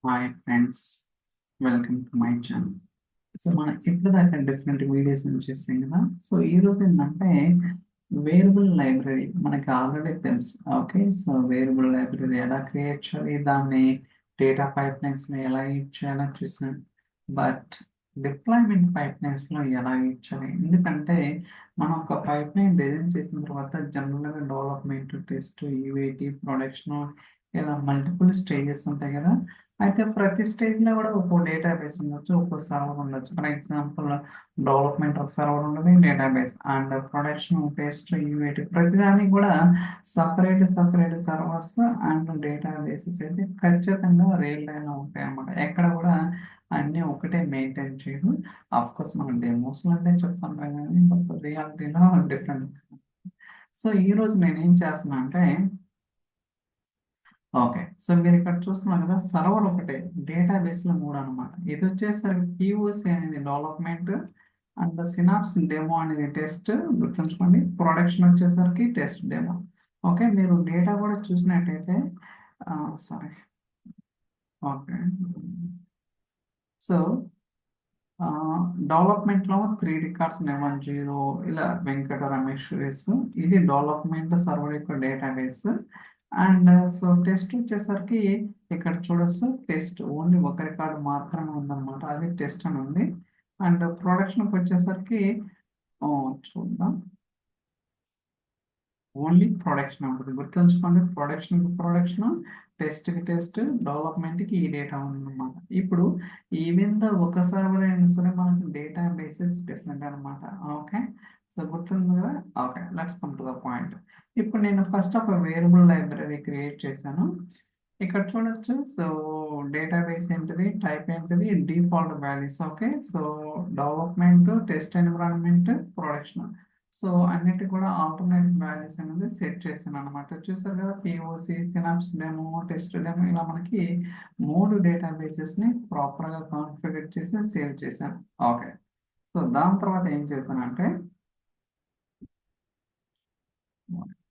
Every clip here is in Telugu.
Hi friends, welcome to my channel. So మనం ఇప్పుడు దాకా డిఫరెంట్ వీడియోస్ చేసాం కదా. సో ఈ రోజు ఏంటంటే వేరియబుల్ లైబ్రరీ మనకి ఆల్రెడీ తెలుసు. ఓకే, సో వేరియబుల్ లైబ్రరీ ఎలా క్రియేట్ చేయాలి, దాన్ని డేటా పైప్లైన్స్లో ఎలా యూజ్ చేయాలని చూసాం. బట్ డిప్లాయ్మెంట్ పైప్లైన్స్లో ఎలా యూజ్ చేయాలి, ఎందుకంటే మనం ఒక పైప్లైన్ డిజైన్ చేసిన తర్వాత జనరల్గా డెవలప్మెంట్, టెస్ట్, యూఏటి, ప్రొడక్షన్ ఇలా మల్టిపుల్ స్టేజెస్ ఉంటాయి కదా. అయితే ప్రతి స్టేజ్లో కూడా ఒక్కో డేటాబేస్ ఉండొచ్చు, ఒక్కో సర్వర్ ఉండొచ్చు. ఫర్ ఎగ్జాంపుల్ డెవలప్మెంట్ ఒక సర్వర్ ఉండదు, డేటాబేస్ అండ్ ప్రొడక్షన్, టెస్ట్, యూఏటి ప్రతిదానికి కూడా సపరేట్ సర్వర్స్ అండ్ డేటాబేసెస్ అయితే ఖచ్చితంగా రియల్ టైంలో ఉంటాయి అన్నమాట. ఎక్కడ కూడా అన్నీ ఒకటే మెయింటైన్ చేయదు. ఆఫ్ కోర్స్ మనం డెమోస్లో అంటే చెప్తాం కానీ బట్ రియాలిటీలో డిఫరెంట్. సో ఈ రోజు నేను ఏం చేస్తున్నా అంటే, ఓకే, సో మీరు ఇక్కడ చూస్తున్నారు కదా, సర్వర్ ఒకటే, డేటాబేస్లో మూడు అనమాట. ఇది వచ్చేసరికి POC అనేది డెవలప్మెంట్ అండ్ సినాప్స్ డెమో అనేది టెస్ట్, గుర్తుంచుకోండి. ప్రొడక్షన్ వచ్చేసరికి టెస్ట్ డెమో. ఓకే, మీరు డేటా కూడా చూసినట్టయితే సారీ, ఓకే, సో డెవలప్మెంట్లో 3 రికార్డ్స్ ఉన్నాయి, 10 ఇలా వెంకట రమేష్ సురేష్. ఇది డెవలప్మెంట్ సర్వర్ యొక్క డేటాబేస్. అండ్ సో టెస్ట్ వచ్చేసరికి ఇక్కడ చూడొచ్చు, టెస్ట్ ఓన్లీ ఒక రికార్డు మాత్రమే ఉందన్నమాట, అది టెస్ట్ అని ఉంది. అండ్ ప్రొడక్షన్కి వచ్చేసరికి చూద్దాం, ఓన్లీ ప్రొడక్షన్ ఉంటుంది. గుర్తుంచుకోండి, ప్రొడక్షన్, టెస్ట్కి టెస్ట్, డెవలప్మెంట్కి ఈ డేటా ఉందన్నమాట. ఇప్పుడు ఈవెన్ ద ఒక సర్వర్ అయినా సరే మనకు డేటా బేసెస్ డిఫరెంట్ అనమాట. ఓకే, సో గుర్తుంది కదా. Okay, let's come to the point. ఇప్పుడు నేను ఫస్ట్ ఒక వేరియబుల్ లైబ్రరీ క్రియేట్ చేశాను. ఇక్కడ చూడొచ్చు. సో డేటాబేస్ ఏంటిది, టైప్ ఏంటిది, default values. Okay, so development, test environment, production. So అన్నిటి కూడా ఆల్టర్నేట్ వాల్యూస్ అనేది సెట్ చేశాను అనమాట. చూసారు కదా, POC, synapse demo, test demo, ఇలా మనకి 3 డేటాబేసెస్ని ప్రాపర్గా కాన్ఫిగర్ చేసి సేవ్ చేశాను. ఓకే, సో దాని తర్వాత ఏం చేశానంటే,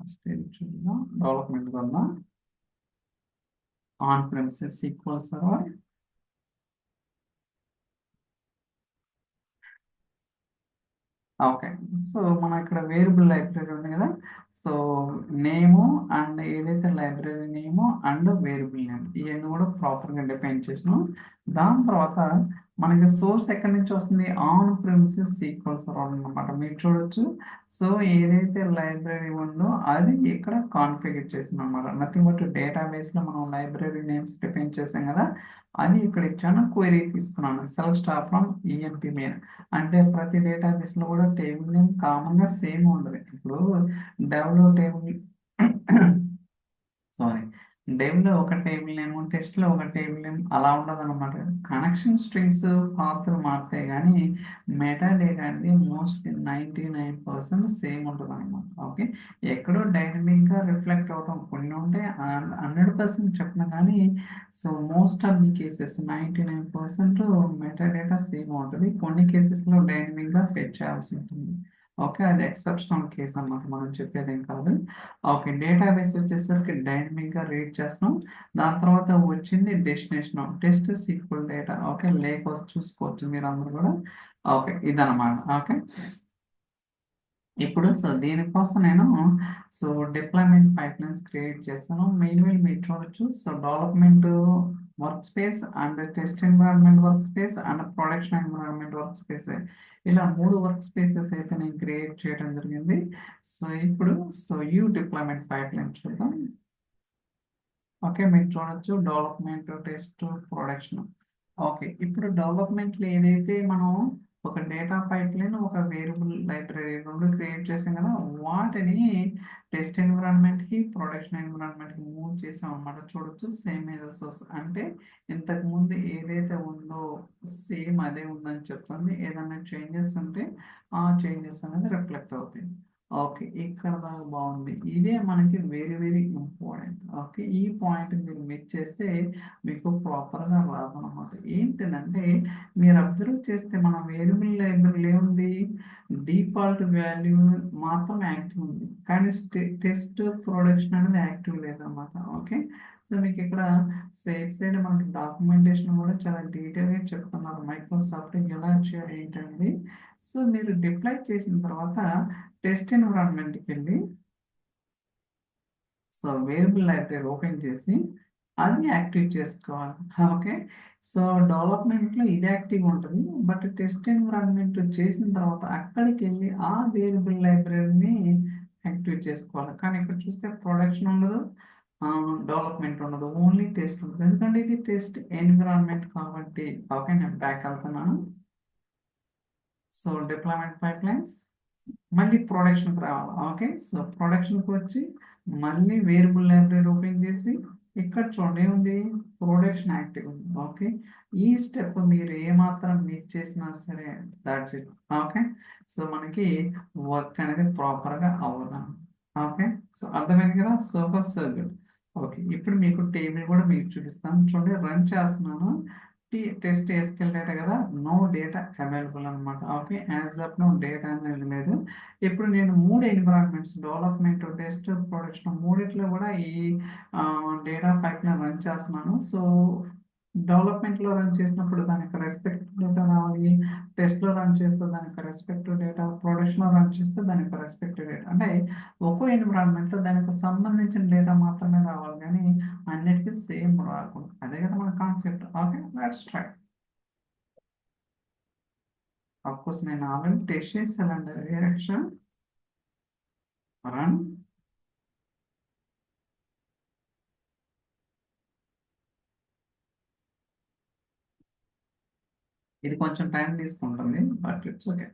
ఫస్ట్ చూద్దాం, డెవలప్మెంట్ వల్ల on premises SQL server. Okay, so మన ఇక్కడ వేరియబుల్ లైబ్రరీ ఉంది కదా. సో నేము అండ్ ఏదైతే లైబ్రరీ నేమో అండ్ వేరియబుల్ నేమ్ ఇవన్నీ కూడా ప్రాపర్గా డిఫైన్ చేసినాం. దాని తర్వాత మనకి సోర్స్ ఎక్కడి నుంచి వస్తుంది, ఆన్ ప్రిమిసెస్ SQL సర్వర్ అనమాట. మీరు చూడొచ్చు. సో ఏదైతే లైబ్రరీ ఉందో అది ఇక్కడ కాన్ఫిగర్ చేసింది అనమాట. నథింగ్ బట్ డేటాబేస్లో మనం లైబ్రరీ నేమ్స్ డిఫైన్ చేసాం కదా, అది ఇక్కడ ఇచ్చాను. క్వెరీ తీసుకున్నాను, select star from EMP main. అంటే ప్రతి డేటాబేస్లో కూడా టేబుల్ నేమ్ కామన్గా సేమ్ ఉండదు. ఇప్పుడు డెవ్లో టేబుల్ సారీ, డెవ్లో ఒక టేబుల్ నేమ్, టెస్ట్లో ఒక టేబుల్ నేమ్ అలా ఉండదు అనమాట. కనెక్షన్ స్ట్రింగ్స్ పాత్రలు మారుతాయి కానీ మెటా డేటా అనేది మోస్ట్లీ 99% సేమ్ ఉంటుంది అనమాట. ఓకే, ఎక్కడో డైనమిక్గా రిఫ్లెక్ట్ అవడం కొన్ని ఉంటాయి, 100% చెప్పిన కానీ so most of the cases 99% meta data same ఉంటుంది. కొన్ని కేసెస్లో డైనమిక్గా ఫెచ్ చేయాల్సి ఉంటుంది. ఓకే, అది ఎక్సెప్షనల్ కేస్ అన్నమాట, మనం చెప్పేది ఏం కాదు. ఓకే, డేటాబేస్ వచ్చేసరికి డైనమిక్గా రీడ్ చేస్తాం. దాని తర్వాత వచ్చింది destination, test SQL data. Okay, lake చూసుకోవచ్చు మీరు అందరూ కూడా. ఓకే, ఇదన్నమాట. ఓకే, ఇప్పుడు సో దీనికోసం నేను సో డిప్లాయ్మెంట్ పైప్లైన్స్ క్రియేట్ చేస్తాను. మెయిన్వెల్ మీరు చూడొచ్చు. So development work space and test environment work space and production environment work space, ఇలా 3 వర్క్ స్పేసెస్ అయితే నేను క్రియేట్ చేయడం జరిగింది. సో ఇప్పుడు డిప్లాయ్మెంట్ పైప్లైన్ చూద్దాం. ఓకే, మీరు చూడొచ్చు, డెవలప్మెంట్, టెస్ట్, ప్రొడక్షన్. ఓకే, ఇప్పుడు డెవలప్మెంట్లో ఏదైతే మనం ఒక డేటా పైప్లైన్, ఒక వేరియబుల్ లైబ్రరీ రెండు క్రియేట్ చేసాం కదా, వాటిని టెస్ట్ ఎన్విరాన్మెంట్కి, ప్రొడక్షన్ ఎన్విరాన్మెంట్కి మూవ్ చేసాం అన్నమాట. చూడొచ్చు, సేమ్ ఏదో సోర్స్ అంటే ఇంతకు ముందు ఏదైతే ఉందో సేమ్ అదే ఉందని చెప్తుంది. ఏదైనా చేంజెస్ ఉంటే ఆ చేంజెస్ అనేది రిఫ్లెక్ట్ అవుతాయి. ఓకే. ఇక్కడ దాకా బాగుంది. ఇదే మనకి వెరీ వెరీ ఇంపార్టెంట్. ఓకే. ఈ పాయింట్ మీరు మిస్ చేస్తే మీకు ప్రాపర్‌గా రాదనమాట. ఏంటిదంటే మీరు అబ్జర్వ్ చేస్తే మన వేరియబుల్ లైబ్రరీలో ఏముంది? డిఫాల్ట్ వాల్యూ మాత్రం యాక్టివ్ ఉంది. కానీ టెస్ట్ ప్రొడక్షన్ అనేది యాక్టివ్ లేదనమాట. ఓకే. సో మీకు ఇక్కడ సేఫ్ సైడ్ మనకి డాక్యుమెంటేషన్ కూడా చాలా డీటెయిల్‌గా చెప్తున్నారు. మైక్రోసాఫ్ట్ ఎలా చేయాలి ఏంటనేది. సో మీరు డిప్లాయ్ చేసిన తర్వాత టెస్ట్ ఎన్విరాన్మెంట్‌కి వెళ్ళి సో వేరియబుల్ లైబ్రరీ ఓపెన్ చేసి అది యాక్టివ్ చేసుకోవాలి. ఓకే. సో డెవలప్మెంట్‌లో ఇది యాక్టివ్ ఉంటుంది. బట్ టెస్ట్ ఎన్విరాన్మెంట్ చేసిన తర్వాత అక్కడికెళ్ళి ఆ వేరియబుల్ లైబ్రరీని యాక్టివ్ చేసుకోవాలి. కానీ ఇక్కడ చూస్తే ప్రొడక్షన్ ఉండదు. డెవలప్మెంట్ ఉండదు. ఓన్లీ టెస్ట్ ఉంటుంది. ఎందుకంటే ఇది టెస్ట్ ఎన్విరాన్మెంట్ కాబట్టి. ఓకే. నేను బ్యాక్ వెళ్తున్నాను. సో డిప్లాయ్‌మెంట్ పైప్‌లైన్స్ మళ్ళీ ప్రొడక్షన్‌కి రావాలి. ఓకే. సో ప్రొడక్షన్‌కి వచ్చి మళ్ళీ వేరియబుల్ లైబ్రరీ ఓపెన్ చేసి ఇక్కడ చూడండి ఏముంది? ప్రొడక్షన్ యాక్టివ్ ఉంది. ఓకే. ఈ స్టెప్ మీరు ఏమాత్రం మిస్ చేసినా సరే థాట్స్ ఇట్. ఓకే. సో మనకి వర్క్ అనేది ప్రాపర్‌గా అవ్వదు. ఓకే. సో అర్థమైంది కదా! Super so good. ఓకే. ఇప్పుడు మీకు టేబుల్ కూడా మీకు చూపిస్తాను. చూడండి రన్ చేస్తున్నాను. టెస్ట్ ఎస్‌క్యూఎల్ డేటా కదా! నో డేటా అవైలబుల్ అనమాట. Okay. As of now data అనేది లేదు. ఇప్పుడు నేను 3 ఎన్విరాన్మెంట్స్ డెవలప్‌మెంట్, టెస్ట్, ప్రొడక్షన్ మూడిట్లో కూడా ఈ డేటా పైప్‌లైన్ రన్ చేస్తున్నాను. సో డెవలప్‌మెంట్‌లో రన్ చేసినప్పుడు దానికి రెస్పెక్టివ్ డేటా రావాలి. టెస్ట్‌లో రన్ చేస్తే దానికి రెస్పెక్టివ్ డేటా, ప్రొడక్షన్‌లో రన్ చేస్తే దానికి రెస్పెక్టివ్ డేటా. అంటే ఒక్కో ఎన్విరాన్మెంట్‌లో దానికి సంబంధించిన డేటా మాత్రమే రావాలి గానీ అన్నిటికి సేమ్ రాకూడదు. అదే కదా మన concept. Okay. Let's try. Of course నేను ఆల్రెడీ టెస్ట్ చేశానండి రియాక్షన్. రన్. ఇది కొంచెం టైం తీసుకుంటుంది. But it's okay.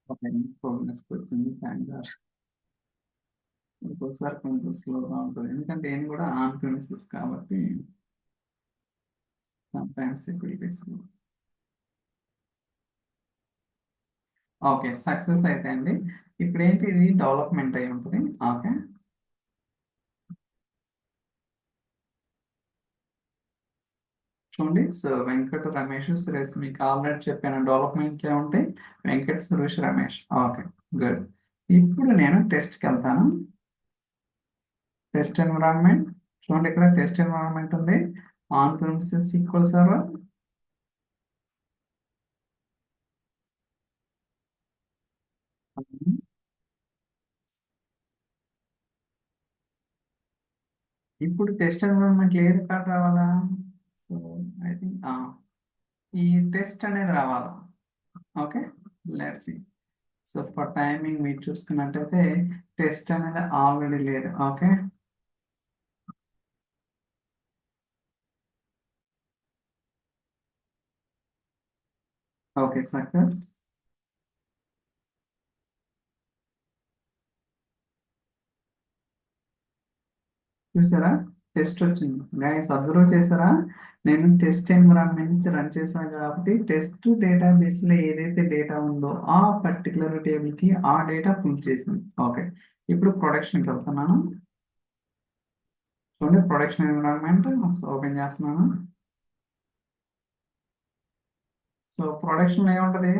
ఓకే. ప్రోగ్రెస్‌కి వచ్చింది. Thank God. ఒక్కోసారి కొంచెం స్లోగా ఉంటది. ఎందుకంటే నేను కూడా ఆన్ ప్రిమిసెస్ కాబట్టి sometimes it will be slow. Okay. Success అయితే అండి. ఇప్పుడేంటి ఇది డెవలప్‌మెంట్ అయ్యి ఉంటది. ఓకే. చూడండి. సో వెంకట్, రమేష్, సురేష్ మీకు ఆల్రెడీ చెప్పాను డెవలప్‌మెంట్‌లో ఉంటాయి. వెంకట్, సురేష్, రమేష్. ఓకే. గుడ్. ఇప్పుడు నేను టెస్ట్‌కెళ్తాను. Test environment. చూడండి ఇక్కడ టెస్ట్ ఎన్విరాన్మెంట్ ఉంది. On premises SQL server. ఇప్పుడు టెస్ట్ ఎన్విరాన్మెంట్ ఏ రికార్డ్ రావాలా? సో ఐ థింక్ ఈ టెస్ట్ అనేది రావాలా? Okay. Let's see. So for timing మీరు చూసుకున్నట్టయితే టెస్ట్ అనేది ఆల్రెడీ లేదు. ఓకే. ఓకే. సక్సెస్. చూసారా? టెస్ట్ వచ్చింది. గైస్ అబ్జర్వ్ చేసారా? నేను టెస్ట్ ఎన్విరాన్మెంట్ నుంచి రన్ చేశాను కాబట్టి టెస్ట్ డేటాబేస్లో ఏదైతే డేటా ఉందో ఆ పర్టికులర్ టేబుల్కి ఆ డేటా పుల్ చేసింది. ఓకే. ఇప్పుడు ప్రొడక్షన్కి వెళ్తున్నాను. చూడండి ప్రొడక్షన్ ఎన్విరాన్మెంట్ ఓపెన్ చేస్తున్నాను. సో ప్రొడక్షన్ ఏముంటది?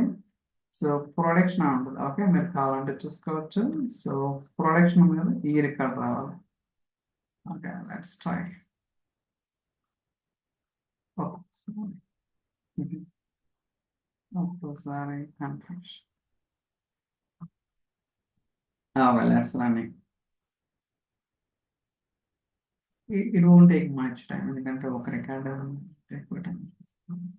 సో ప్రొడక్షన్ ఉంటుంది. ఓకే. మీరు కావాలంటే చూసుకోవచ్చు. సో ప్రొడక్షన్ ఉంది కదా ఈ రికార్డ్ రావాలి. ఓకే. Let's try. ఒక్కసారి confuse. Well that's running. It won't take much time ఎందుకంటే ఒక రికార్డ్ ఎక్కువ టైం తీసుకుంటుంది.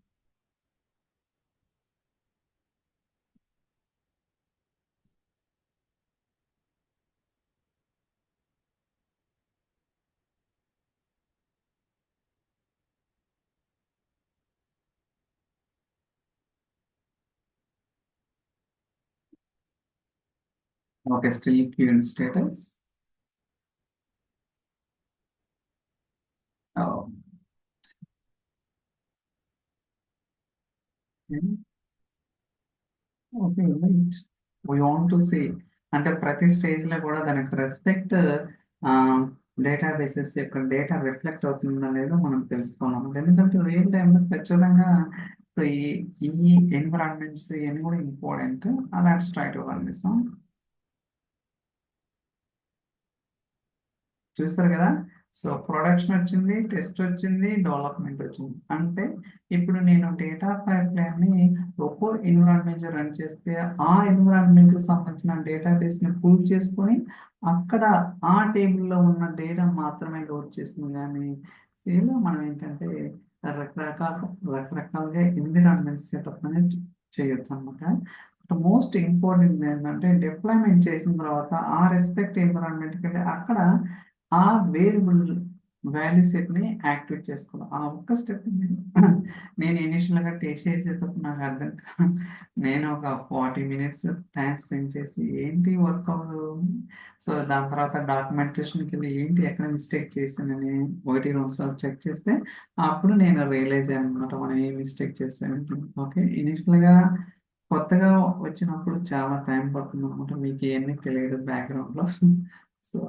Okay, still queued status. Oh, okay. Okay, right. We want to see అంటే ప్రతి స్టేజ్ లో కూడా దానికి రెస్పెక్ట్ డేటాబేసెస్ యొక్క డేటా రిఫ్లెక్ట్ అవుతుందో లేదో మనం తెలుసుకోవాలి. ఎందుకంటే రియల్ టైంలో ఖచ్చితంగా సో ఈ ఎన్విరాన్మెంట్స్ ఇవన్నీ కూడా important. Let's try to run this. చూస్తారు కదా. సో ప్రొడక్షన్ వచ్చింది, టెస్ట్ వచ్చింది, డెవలప్మెంట్ వచ్చింది. అంటే ఇప్పుడు నేను డేటా పైప్లైన్ ని ఒక్కో ఎన్విరాన్మెంట్ రన్ చేస్తే ఆ ఎన్విరాన్మెంట్ కి సంబంధించిన డేటాబేస్ ని పుల్ చేసుకొని అక్కడ ఆ టేబుల్లో ఉన్న డేటా మాత్రమే లోడ్ చేస్తుంది. కానీ సేలో మనం ఏంటంటే రకరకాల రకరకాలుగా ఎన్విరాన్మెంట్ సెటప్ అనేది చేయొచ్చు అనమాట. మోస్ట్ ఇంపార్టెంట్ ఏంటంటే డిప్లాయ్మెంట్ చేసిన తర్వాత ఆ రెస్పెక్ట్ ఎన్విరాన్మెంట్ కి వెళ్ళి అక్కడ ఆ వేరియబుల్ వాల్యూ సెట్ ని యాక్టివేట్ చేసుకోవాలి. ఆ ఒక్క స్టెప్ నేను ఇనిషియల్ గా టెస్ట్ చేసేటప్పుడు నాకు అర్థం నేను ఒక 40 minutes టైం స్పెండ్ చేసి ఏంటి వర్క్ అవ్వదు. సో దాని తర్వాత డాక్యుమెంటేషన్కి వెళ్ళి ఏంటి ఎక్కడ మిస్టేక్ చేశానని 1-2 సార్లు చెక్ చేస్తే అప్పుడు నేను రియలైజ్ అయ్యాను అనమాట మనం ఏ మిస్టేక్ చేసామంటే. ఓకే, ఇనిషియల్ గా కొత్తగా వచ్చినప్పుడు చాలా టైం పడుతుంది అనమాట, మీకు ఇవన్నీ తెలియదు బ్యాక్గ్రౌండ్ లో. So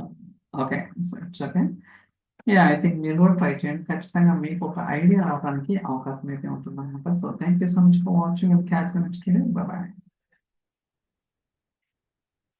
okay, so it's okay. Yeah, I think మీరు కూడా ట్రై చేయండి. ఖచ్చితంగా మీకు ఒక ఐడియా రావడానికి అవకాశం అయితే ఉంటుంది అనమాట. So thank you so much for watching. Catch next. Bye bye.